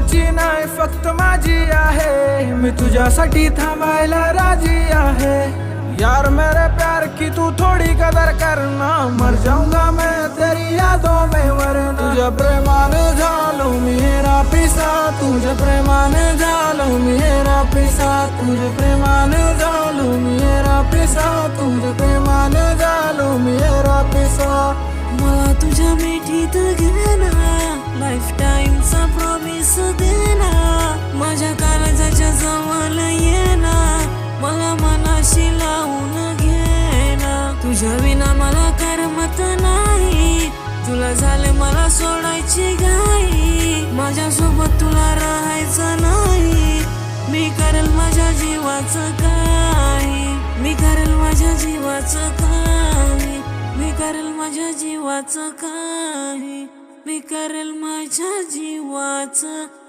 कोणाची नाही फक्त माझी आहे, मी तुझ्यासाठी थांबायला राजी आहे। यार मेरे प्यार की तू थोड़ी कदर करना, मर जाऊंगा मैं तेरी यादों में वरना। तुझ्या प्रेमाने झालो मेरा पिसा, तुझ्या प्रेमाने झालो मेरा पिसा, तुझ्या प्रेमाने झालो मेरा पिसा, तुझ्या प्रेमाने झालो मेरा पिसा। मला तुझ्या मिठीत घेना, लाईफ टाइमचा प्रॉमिस देना, माझ्या काळजाच्या जवळ येना, मला मनाशी लावून घेना। तुझ्या विना मला करमत नाही, तुला झाले मला सोडायची घाई, माझ्यासोबत तुला राहायचं नाही। मी करेल माझ्या जीवाचं काही, मी करेल माझ्या जीवाचं काही, मी करेल माझ्या जीवाचं काही, मी करेल माझ्या जीवाचं